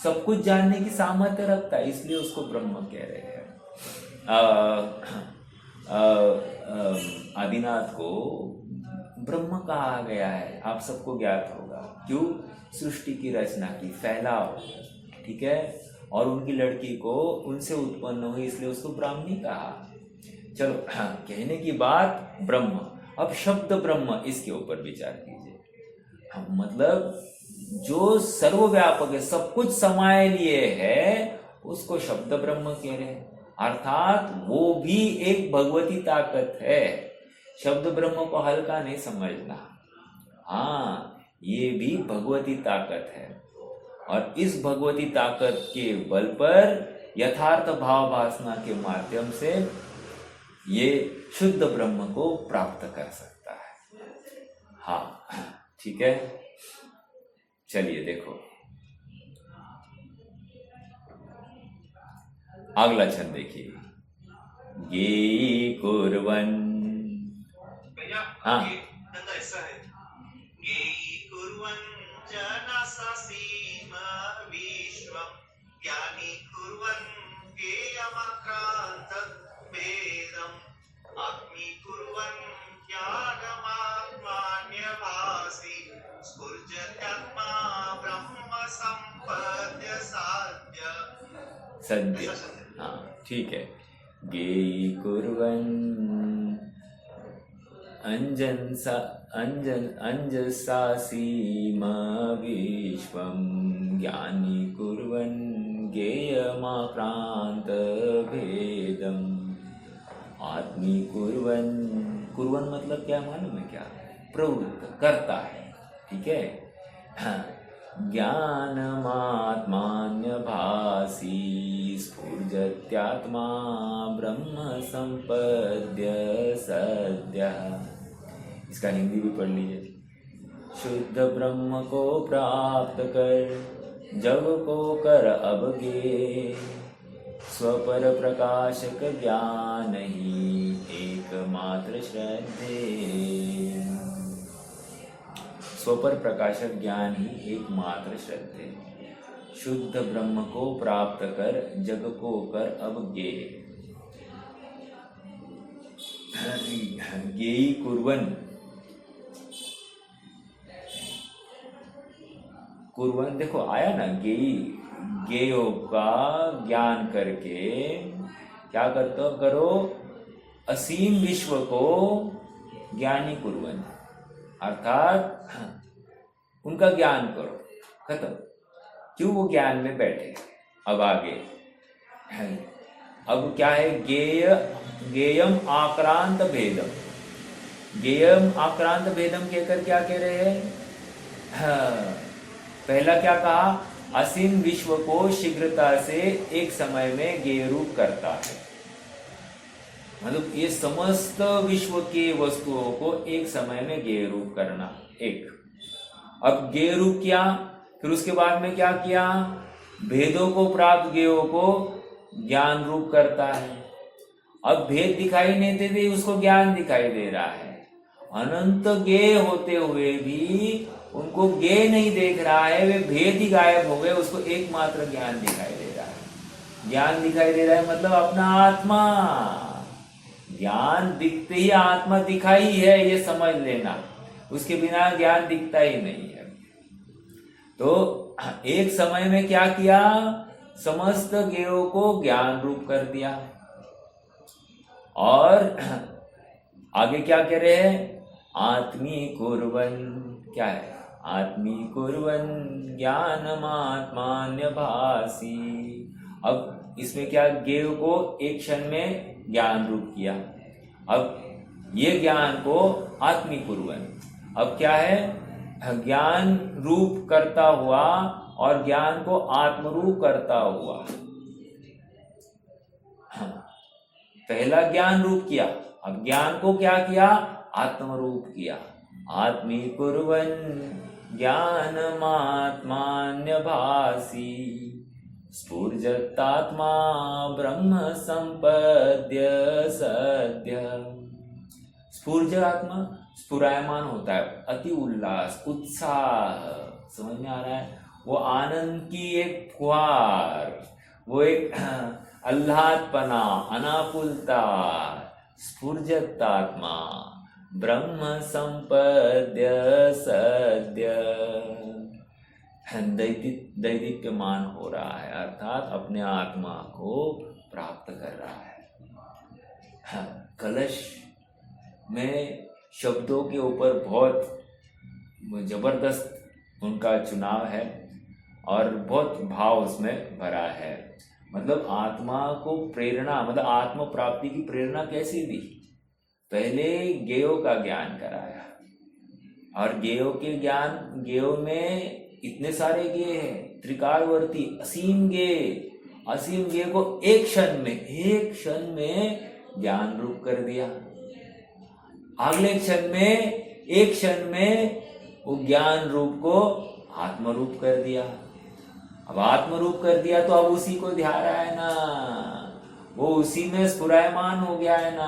A: सब कुछ जानने की सामर्थ्य रखता है, इसलिए उसको ब्रह्म कह रहे हैं। आदिनाथ को ब्रह्म कहा गया है, आप सबको ज्ञात होगा। क्यों? सृष्टि की रचना की, फैलाव, ठीक है, और उनकी लड़की को उनसे उत्पन्न हुई, इसलिए उसको ब्राह्मणी कहा। चलो, कहने की बात ब्रह्म। अब शब्द ब्रह्म, इसके ऊपर विचार कीजिए। मतलब जो सर्वव्यापक है, सब कुछ समाये लिए है, उसको शब्द ब्रह्म कह रहे हैं। अर्थात वो भी एक भगवती ताकत है। शब्द ब्रह्म को हल्का नहीं समझना। हाँ, ये भी भगवती ताकत है, और इस भगवती ताकत के बल पर यथार्थ भाव वासना के माध्यम से ये शुद्ध ब्रह्म को प्राप्त कर सकता है। हाँ, ठीक है, चलिए देखो अगला छंद देखिए। गे कुर्वन्, हाँ,
B: ऐसा है, गे कुर्वन् जनससीम विश्वं ज्ञानी कुर्वन् गेयमक्रान्त भेदम् आत्मी कुर्वन् ज्ञानमात्मान्यभासि स्फुर्जत्यात्मा ब्रह्म सम्पद्य साध्य।
A: सद्य, हाँ ठीक है। गे कुर्वन् अंजसा सीम विश्वं ज्ञानी कुर्वन् गेयमाक्रान्त भेदम् आत्मी कुर्वन्। कुर्वन् मतलब क्या मालूम है? क्या? प्रवृत्त करता है, ठीक है। ज्ञानमात्मान्य भासी स्फुर्जत्यात्मा ब्रह्म संपद्य सद्य। इसका हिंदी भी पढ़ लीजिए। शुद्ध ब्रह्म को प्राप्त कर जग को कर अवगे, स्वपर प्रकाशक ज्ञान ही एकमात्र श्रद्धे। स्वपर प्रकाशक ज्ञान ही एकमात्र श्रद्धे। शुद्ध ब्रह्म को प्राप्त कर जग को कर अवगे। गेयी कुर्वन्, कुर्वन् देखो आया ना, गेयी, गेयो का ज्ञान करके क्या करते करो? असीम विश्व को ज्ञानी कुर्वन्, अर्थात उनका ज्ञान करो, खत्म। क्यों? वो ज्ञान में बैठे। अब आगे, अब क्या है? गेयम आक्रांत भेदम। गेयम आक्रांत भेदम कहकर क्या कह रहे हैं? पहला क्या कहा? असीम विश्व को शीघ्रता से एक समय में गेय रूप करता है। मतलब ये समस्त विश्व के वस्तुओं को एक समय में गेय रूप करना, एक। अब गेय रूप किया, फिर उसके बाद में क्या किया? भेदों को प्राप्त गेयों को ज्ञान रूप करता है। अब भेद दिखाई नहीं देते, उसको ज्ञान दिखाई दे रहा है। अनंत गेय होते हुए भी उनको गेय नहीं देख रहा है, वे भेद ही गायब हो गए, उसको एकमात्र ज्ञान दिखाई दे रहा है। ज्ञान दिखाई दे रहा है मतलब अपना आत्मा। ज्ञान दिखते ही आत्मा दिखाई है, ये समझ लेना। उसके बिना ज्ञान दिखता ही नहीं है। तो एक समय में क्या किया? समस्त गेयों को ज्ञान रूप कर दिया। और आगे क्या कह रहे हैं? आत्मी कुर्वन्, क्या है? आत्मी कुर्वन् ज्ञानमात्मान्य भासी। अब इसमें क्या? गेय को एक क्षण में ज्ञान रूप किया। अब ये ज्ञान को आत्मी कुर्वन्, अब क्या है? ज्ञान रूप करता हुआ और ज्ञान को आत्मरूप करता हुआ। पहला ज्ञान रूप किया, अब ज्ञान को क्या किया? आत्मरूप किया। आत्मीकुर्वन् ज्ञानमात्मान्य भासी स्फुर्जत्तात्मा ब्रह्म संपद्य सद्य। स्फुर्ज आत्मा स्फुरायमान होता है, अति उल्लास, उत्साह, समझ में आ रहा है? वो आनंद की एक फुहार, वो एक आह्लादपना, अनाकुलता। स्फुर्जत्तात्मा ब्रह्म संपद्य सद्य, दैदीप्यमान हो रहा है, अर्थात अपने आत्मा को प्राप्त कर रहा है। कलश में शब्दों के ऊपर बहुत जबरदस्त उनका चुनाव है और बहुत भाव उसमें भरा है। मतलब आत्मा को प्रेरणा, मतलब आत्म प्राप्ति की प्रेरणा कैसी दी? पहले गेयों का ज्ञान कराया, और गेयों के ज्ञान, गेयों में इतने सारे गे हैं, त्रिकालवर्ती असीम गे को एक क्षण में ज्ञान रूप कर दिया। अगले एक क्षण में वो ज्ञान रूप को आत्म रूप कर दिया। अब आत्म रूप कर दिया तो अब उसी को ध्यान रहा है ना, वो उसी में स्फुरायमान हो गया है ना,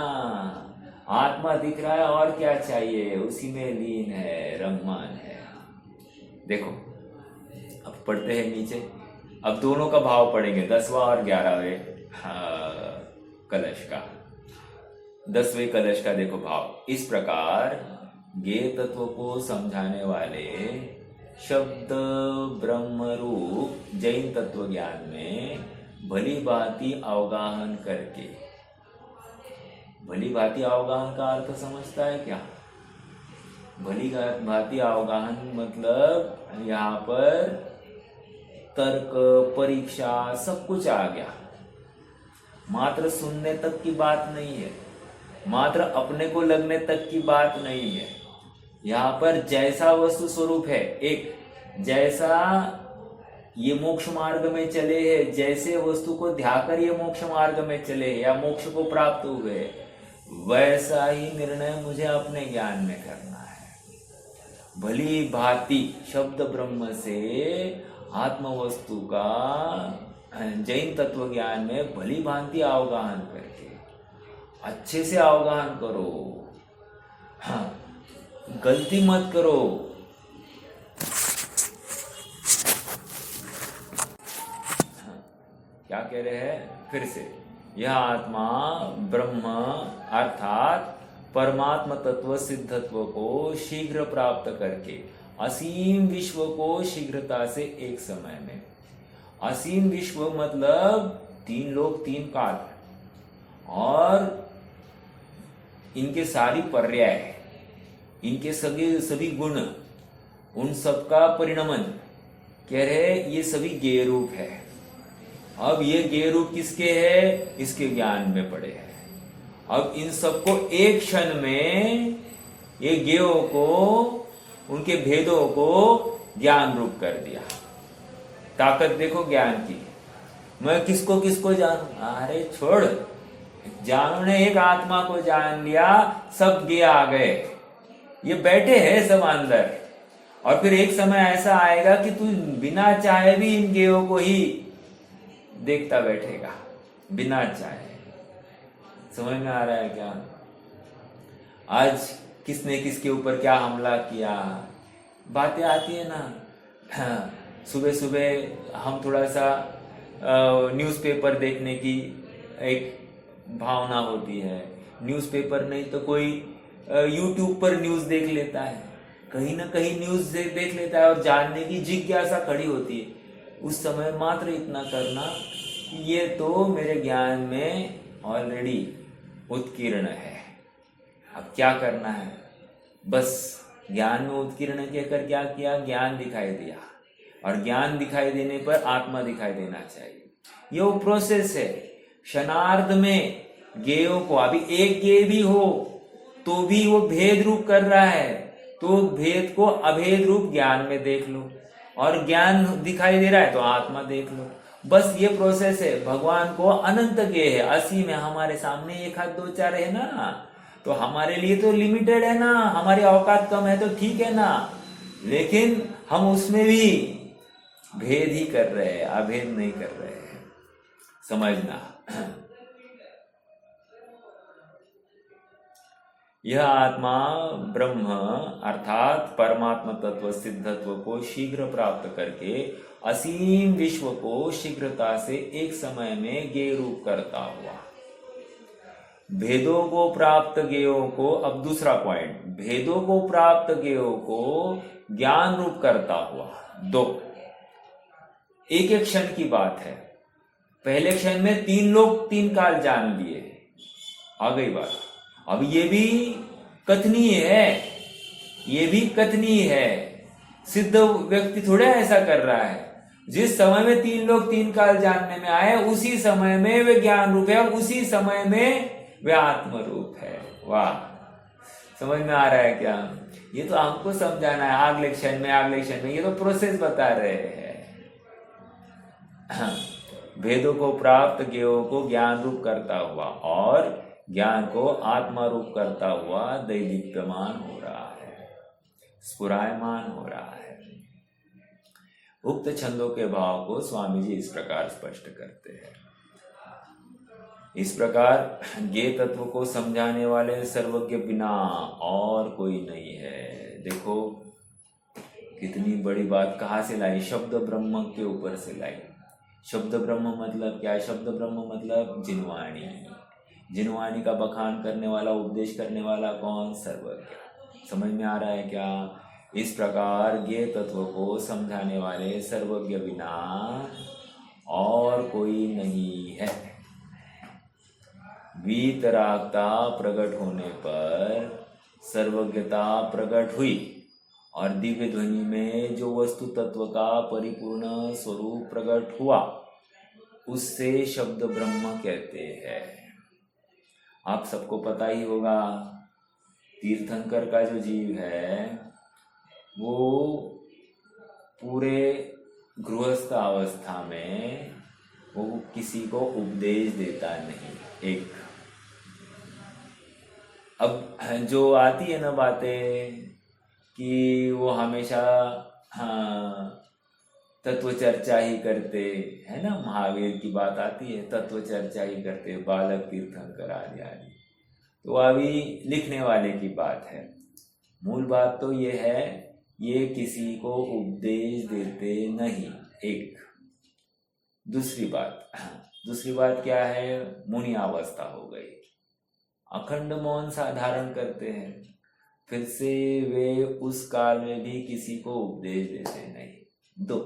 A: आत्मा दिख रहा है, और क्या चाहिए? उसी में लीन है, रममान है। देखो अब पढ़ते हैं नीचे, अब दोनों का भाव पढ़ेंगे, 10वां और 11वें कलश का। 10वें कलश का देखो भाव इस प्रकार। गे तत्व को समझाने वाले शब्द ब्रह्म रूप जैन तत्व ज्ञान में भली भांति अवगाहन करके, भली भांति अवगाहन का अर्थ समझता है क्या? भली भांति अवगाहन मतलब यहाँ पर तर्क, परीक्षा, सब कुछ आ गया। मात्र सुनने तक की बात नहीं है, मात्र अपने को लगने तक की बात नहीं है। यहाँ पर जैसा वस्तु स्वरूप है, एक जैसा ये मोक्ष मार्ग में चले हैं, जैसे वस्तु को ध्याकर ये मोक्ष मार्ग में चले या मोक्ष को प्राप्त हुए, वैसा ही निर्णय मुझे अपने ज्ञान में करना है। भली भांति शब्द ब्रह्म से आत्म वस्तु का जैन तत्व ज्ञान में भली भांति अवगाहन करके अच्छे से अवगाहन करो। हाँ, गलती मत करो। क्या कह रहे हैं फिर से? यह आत्मा ब्रह्म अर्थात परमात्म तत्व सिद्धत्व को शीघ्र प्राप्त करके असीम विश्व को शीघ्रता से एक समय में, असीम विश्व मतलब 3 लोक 3 काल और इनके सारी पर्याय, इनके सभी गुण, उन सबका परिणमन कह रहे ये सभी गेय रूप है। अब ये गेय रूप किसके है? इसके ज्ञान में पड़े हैं। अब इन सबको एक क्षण में ये गेयों को, उनके भेदों को ज्ञान रूप कर दिया। ताकत देखो ज्ञान की। मैं किसको किसको जानू? अरे छोड़, जानू ने एक आत्मा को जान लिया, सब गे आ गए, ये बैठे हैं सब अंदर। और फिर एक समय ऐसा आएगा कि तू बिना चाहे भी इन गेयों को ही देखता बैठेगा, बिना चाहे। समझ में आ रहा है क्या? आज किसने किसके ऊपर क्या हमला किया, बातें आती है ना। सुबह सुबह हम थोड़ा सा न्यूज़पेपर देखने की एक भावना होती है। न्यूज़पेपर नहीं तो कोई यूट्यूब पर न्यूज़ देख लेता है, कहीं ना कहीं न्यूज़ देख लेता है और जानने की जिज्ञासा खड़ी होती है। उस समय मात्र इतना करना कि ये तो मेरे ज्ञान में ऑलरेडी उत्कीर्ण है। अब क्या करना है? बस ज्ञान में उत्कीर्ण कहकर क्या किया? ज्ञान दिखाई दिया, और ज्ञान दिखाई देने पर आत्मा दिखाई देना चाहिए। ये वो प्रोसेस है। क्षणार्ध में गेयों को, अभी एक गेय भी हो तो भी वो भेद रूप कर रहा है, तो भेद को अभेद रूप ज्ञान में देख लो, और ज्ञान दिखाई दे रहा है तो आत्मा देख लो। बस ये प्रोसेस है। भगवान को अनंत ज्ञेय है, असीम है। हमारे सामने एक हाथ दो चार है ना, तो हमारे लिए तो लिमिटेड है ना, हमारी औकात कम है तो ठीक है ना, लेकिन हम उसमें भी भेद ही कर रहे हैं, अभेद नहीं कर रहे हैं। समझना, यह आत्मा ब्रह्म अर्थात परमात्मा तत्व सिद्धत्व को शीघ्र प्राप्त करके असीम विश्व को शीघ्रता से एक समय में ज्ञेय रूप करता हुआ, भेदों को प्राप्त ज्ञेयों को, अब दूसरा पॉइंट, भेदों को प्राप्त ज्ञेयों को ज्ञान रूप करता हुआ। दो, एक एक क्षण की बात है। पहले क्षण में 3 लोग 3 काल जान लिए, आ गई बात। अब ये भी कथनीय है, ये भी कथनीय है। सिद्ध व्यक्ति थोड़ा ऐसा कर रहा है। जिस समय में 3 लोग 3 काल जानने में आए, उसी समय में वे ज्ञान रूप है, उसी समय में वे आत्म रूप है। वाह, समझ में आ रहा है क्या? ये तो हमको समझाना है, अगले क्षण में, अगले क्षण में, ये तो प्रोसेस बता रहे हैं। भेदों को प्राप्त ज्ञेयों को ज्ञान रूप करता हुआ और ज्ञान को आत्मा रूप करता हुआ दैदीप्यमान हो रहा है, स्फुरायमान हो रहा है। उक्त छंदों के भाव को स्वामी जी इस प्रकार स्पष्ट करते हैं। इस प्रकार ज्ञेय तत्व को समझाने वाले सर्वज्ञ बिना और कोई नहीं है। देखो कितनी बड़ी बात कहाँ से लाई, शब्द ब्रह्म के ऊपर से लाई। शब्द ब्रह्म मतलब क्या है? शब्द ब्रह्म मतलब जिनवाणी। जिनवाणी का बखान करने वाला, उपदेश करने वाला कौन? सर्वज्ञ। समझ में आ रहा है क्या? इस प्रकार ज्ञेय तत्व को समझाने वाले सर्वज्ञ बिना और कोई नहीं है। वीतरागता प्रकट होने पर सर्वज्ञता प्रकट हुई और दिव्य ध्वनि में जो वस्तु तत्व का परिपूर्ण स्वरूप प्रकट हुआ, उससे शब्द ब्रह्म कहते हैं। आप सबको पता ही होगा, तीर्थंकर का जो जीव है वो पूरे गृहस्थ अवस्था में वो किसी को उपदेश देता नहीं। एक अब जो आती है ना बातें कि वो हमेशा तत्व चर्चा ही करते है ना, महावीर की बात आती है, तत्व चर्चा ही करते बालक तीर्थंकर आदि आदि। तो अभी लिखने वाले की बात है। मूल बात तो ये है, ये किसी को उपदेश देते नहीं। एक दूसरी बात क्या है? मुनि अवस्था हो गई, अखंड मौन साधारण करते हैं, फिर से वे उस काल में भी किसी को उपदेश देते नहीं। दो,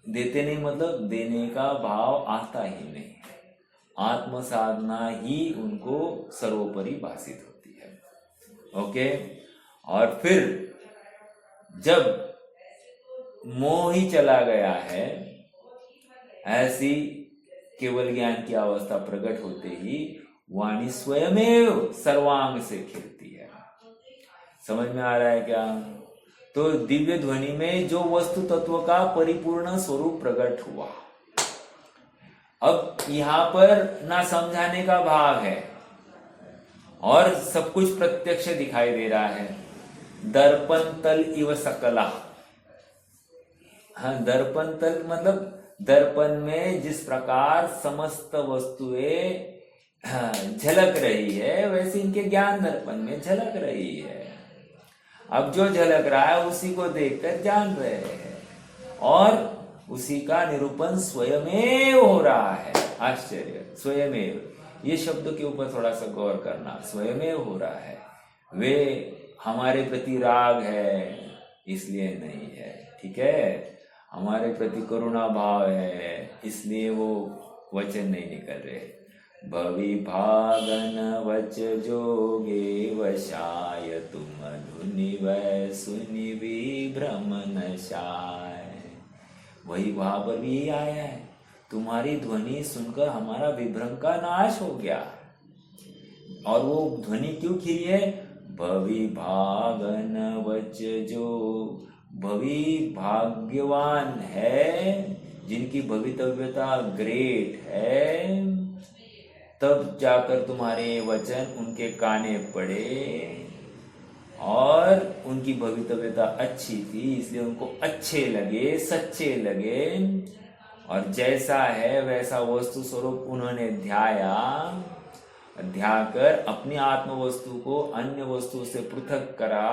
A: देते नहीं मतलब देने का भाव आता ही नहीं, आत्म साधना ही उनको सर्वोपरि भाषित होती है। ओके, और फिर जब मोह ही चला गया है, ऐसी केवल ज्ञान की अवस्था प्रकट होते ही वाणी स्वयमेव सर्वांग से खिलती है। समझ में आ रहा है क्या? तो दिव्य ध्वनि में जो वस्तु तत्व का परिपूर्ण स्वरूप प्रकट हुआ, अब यहाँ पर ना समझाने का भाव है और सब कुछ प्रत्यक्ष दिखाई दे रहा है। दर्पण तल इव सकला। हाँ, दर्पण तल मतलब दर्पण में जिस प्रकार समस्त वस्तुएं झलक रही है, वैसे इनके ज्ञान दर्पण में झलक रही है। अब जो झलक रहा है उसी को देखकर जान रहे हैं और उसी का निरूपण स्वयमेव हो रहा है। आश्चर्य, स्वयमेव, ये शब्द के ऊपर थोड़ा सा गौर करना। स्वयमेव हो रहा है, वे हमारे प्रति राग है इसलिए नहीं है, ठीक है, हमारे प्रति करुणा भाव है इसलिए वो वचन नहीं निकल रहे। भवि भागन वच जोगे वशाय, तुम धुनि वै सुनि विभ्रम नशाय। वही वहां पर भी आया है, तुम्हारी ध्वनि सुनकर हमारा विभ्रम का नाश हो गया। और वो ध्वनि क्यों खिली है? भवि भागन वच जो भवी भाग्यवान है, जिनकी भवितव्यता ग्रेट है, तब जाकर तुम्हारे वचन उनके काने पड़े और उनकी भवितव्यता अच्छी थी, इसलिए उनको अच्छे लगे, सच्चे लगे, और जैसा है वैसा वस्तु स्वरूप उन्होंने ध्याकर अपनी आत्म वस्तु को अन्य वस्तु से पृथक करा,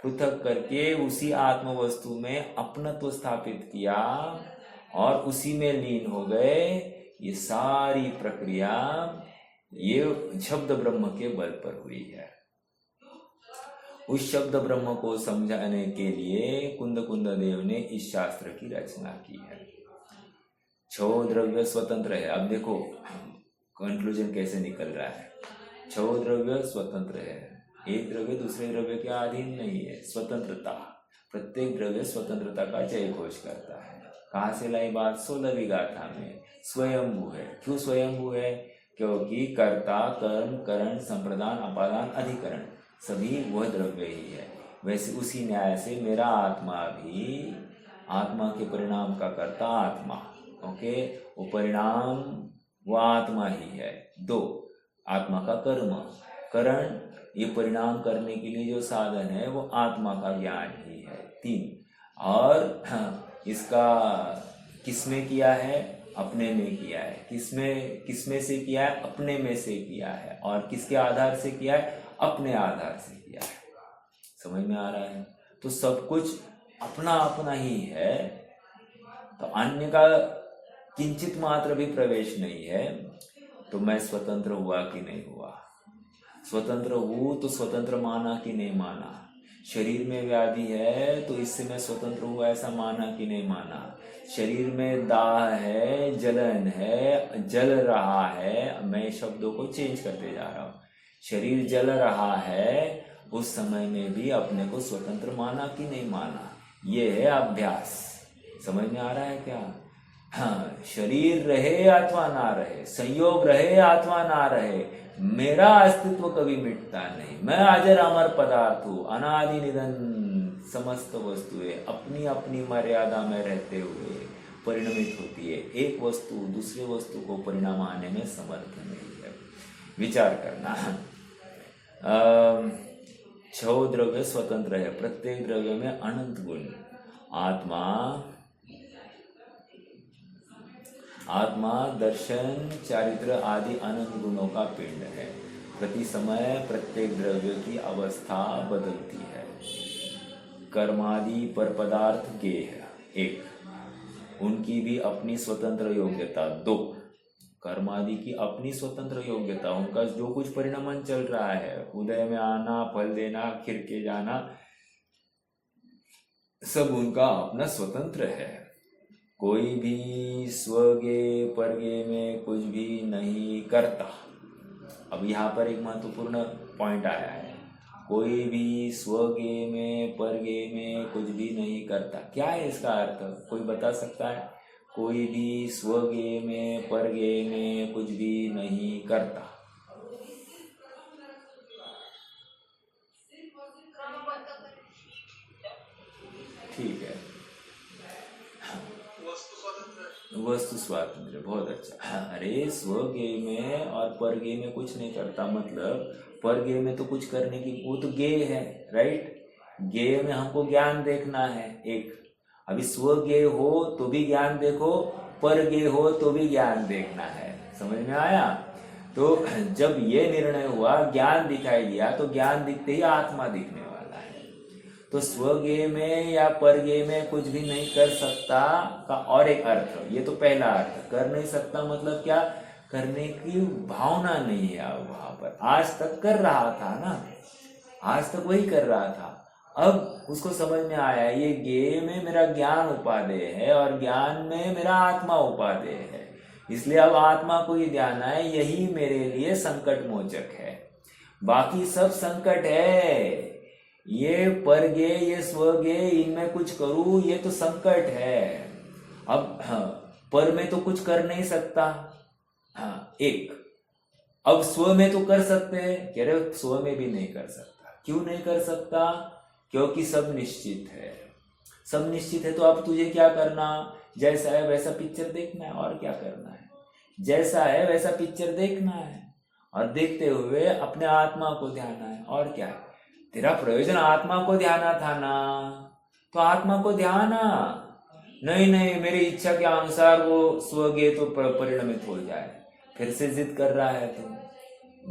A: पृथक करके उसी आत्म वस्तु में अपनत्व स्थापित किया और उसी में लीन हो गए। ये सारी प्रक्रिया ये शब्द ब्रह्म के बल पर हुई है। उस शब्द ब्रह्म को समझाने के लिए कुंद देव ने इस शास्त्र की रचना की है। 6 द्रव्य स्वतंत्र है। अब देखो कंक्लूजन कैसे निकल रहा है। 6 द्रव्य स्वतंत्र है, एक द्रव्य दूसरे द्रव्य के अधीन नहीं है। स्वतंत्रता, प्रत्येक द्रव्य स्वतंत्रता का जय घोष करता है। कहाँ से लाई बात? 16वीं गाथा में स्वयंभू है। क्यों स्वयंभू है? क्योंकि कर्ता, कर्म, करण, संप्रदान, अपादान, अधिकरण सभी वह द्रव्य ही है। वैसे उसी न्याय से मेरा आत्मा भी, आत्मा के परिणाम का कर्ता आत्मा, ओके, वो परिणाम वो आत्मा ही है। 2 आत्मा का कर्म, करण, ये परिणाम करने के लिए जो साधन है वो आत्मा का ज्ञान ही है। 3 और इसका किसमें किया है? अपने में किया है। किसमें से किया है? अपने में से किया है। और किसके आधार से किया है? अपने आधार से किया है। समझ में आ रहा है? तो सब कुछ अपना अपना ही है, तो अन्य का किंचित मात्र भी प्रवेश नहीं है। तो मैं स्वतंत्र हुआ कि नहीं हुआ? स्वतंत्र हूं तो स्वतंत्र माना कि नहीं माना? शरीर में व्याधि है तो इससे मैं स्वतंत्र हुआ ऐसा माना कि नहीं माना? शरीर में दाह है, जलन है, जल रहा है, मैं शब्दों को चेंज करते जा रहा हूं। शरीर जल रहा है, उस समय में भी अपने को स्वतंत्र माना कि नहीं माना? ये है अभ्यास। समझ में आ रहा है क्या? हाँ, शरीर रहे अथवा ना रहे, संयोग रहे अथवा ना रहे, मेरा अस्तित्व कभी मिटता नहीं। मैं अजर अमर पदार्थ हूँ, अनादि निधन समस्त वस्तुएं अपनी अपनी मर्यादा में रहते हुए परिणमित होती है। एक वस्तु दूसरे वस्तु को परिणाम आने में समर्थ नहीं है। विचार करना। 6 द्रव्य स्वतंत्र है, प्रत्येक द्रव्य में अनंत गुण। आत्मा दर्शन, चारित्र आदि अनंत गुणों का पिंड है। प्रति समय प्रत्येक द्रव्य की अवस्था बदलती है। कर्मादि पर पदार्थ गेह 1, उनकी भी अपनी स्वतंत्र योग्यता। 2, कर्मादि की अपनी स्वतंत्र योग्यता, उनका जो कुछ परिणमन चल रहा है, उदय में आना, फल देना, खिरके जाना, सब उनका अपना स्वतंत्र है। कोई भी स्वगे परगे में कुछ भी नहीं करता। अब यहाँ पर एक महत्वपूर्ण पॉइंट आया है, कोई भी स्वगे में परगे में कुछ भी नहीं करता। क्या है इसका अर्थ? कोई बता सकता है? कोई भी स्वगे में परगे में कुछ भी नहीं करता। ठीक है, वस्तु स्वातंत्र, बहुत अच्छा। अरे स्वगे में और परगे में कुछ नहीं करता, मतलब परगे में तो कुछ करने की, वो तो गेय है, राइट? गेय में हमको ज्ञान देखना है एक। अभी स्वगे हो तो भी ज्ञान देखो, परगे हो तो भी ज्ञान देखना है। समझ में आया? तो जब ये निर्णय हुआ, ज्ञान दिखाई दिया, तो ज्ञान दिखते ही आत्मा दिखने वाला है। तो स्वगे में या परगे में कुछ भी नहीं कर सकता का और एक अर्थ, ये तो पहला अर्थ। कर नहीं सकता मतलब क्या? करने की भावना नहीं है अब वहां पर। आज तक कर रहा था ना, आज तक वही कर रहा था। अब उसको समझ में आया ये गे में मेरा ज्ञान उपादेय है और ज्ञान में मेरा आत्मा उपादेय है, इसलिए अब आत्मा को ही ध्यान है, यही मेरे लिए संकट मोचक है। बाकी सब संकट है। ये परगे, ये स्वगे, इनमें कुछ करूं, ये तो संकट है। अब पर में तो कुछ कर नहीं सकता, हाँ एक। अब स्व में तो कर सकते हैं, कह रहे स्व में भी नहीं कर सकता। क्यों नहीं कर सकता? क्योंकि सब निश्चित है। सब निश्चित है तो अब तुझे क्या करना, जैसा है वैसा पिक्चर देखना है और क्या करना है। जैसा है वैसा पिक्चर देखना है और देखते हुए अपने आत्मा को ध्याना है और क्या है। तेरा प्रयोजन आत्मा को ध्याना था ना, तो आत्मा को ध्याना। नहीं नहीं मेरी इच्छा के अनुसार वो स्वगे तो परिणमित हो जाए, फिर से जिद कर रहा है तुम।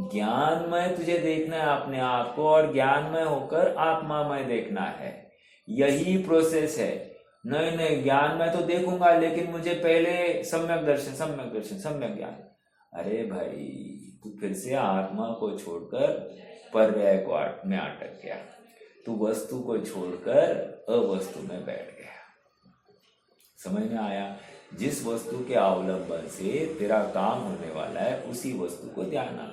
A: ज्ञानमय तुझे देखना है अपने आप को और ज्ञानमय होकर आत्मामय देखना है, यही प्रोसेस है। नहीं नहीं ज्ञान में तो देखूंगा लेकिन मुझे पहले सम्यक दर्शन सम्यक ज्ञान। अरे भाई तू फिर से आत्मा को छोड़कर पर्याय में अटक गया, तू वस्तु को छोड़कर अवस्तु में बैठ गया। समझ में आया? जिस वस्तु के अवलंबन से तेरा काम होने वाला है उसी वस्तु को ध्याना।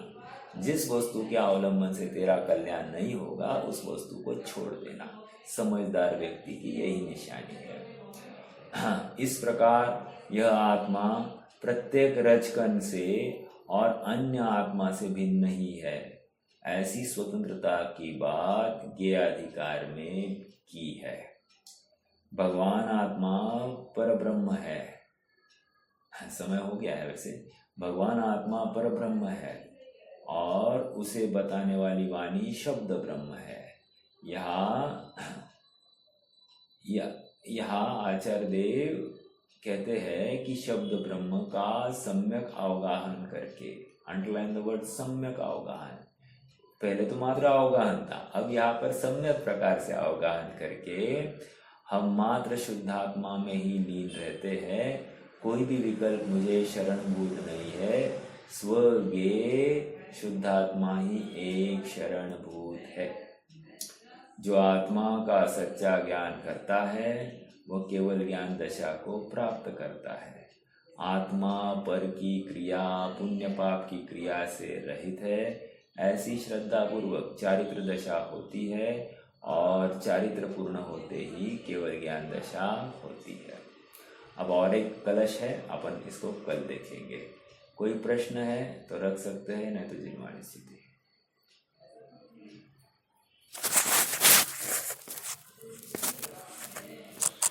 A: जिस वस्तु के अवलंबन से तेरा कल्याण नहीं होगा उस वस्तु को छोड़ देना। समझदार व्यक्ति की यही निशानी है। इस प्रकार यह आत्मा प्रत्येक रजकण से और अन्य आत्मा से भिन्न नहीं है। ऐसी स्वतंत्रता की बात ज्ञेय अधिकार में की है। भगवान आत्मा परब्रह्म है। समय हो गया है वैसे। भगवान आत्मा परब्रह्म है और उसे बताने वाली वाणी शब्द ब्रह्म है। यहाँ आचार्य देव कहते हैं कि शब्द ब्रह्म का सम्यक अवगाहन करके, अंडरलाइन द वर्ड सम्यक अवगाहन, पहले तो मात्र अवगाहन था, अब यहाँ पर सम्यक प्रकार से अवगाहन करके हम मात्र शुद्धात्मा में ही लीन रहते हैं। कोई भी विकल्प मुझे शरणभूत नहीं है। स्वगे शुद्धात्मा ही एक शरणभूत है। जो आत्मा का सच्चा ज्ञान करता है वह केवल ज्ञान दशा को प्राप्त करता है। आत्मा पर की क्रिया पुण्य पाप की क्रिया से रहित है। ऐसी श्रद्धा पूर्वक चारित्र दशा होती है और चारित्र पूर्ण होते ही केवल ज्ञान दशा होती है। अब और एक कलश है, अपन इसको कल देखेंगे। कोई प्रश्न है तो रख सकते हैं, नहीं तो जिनवाणी स्थिति।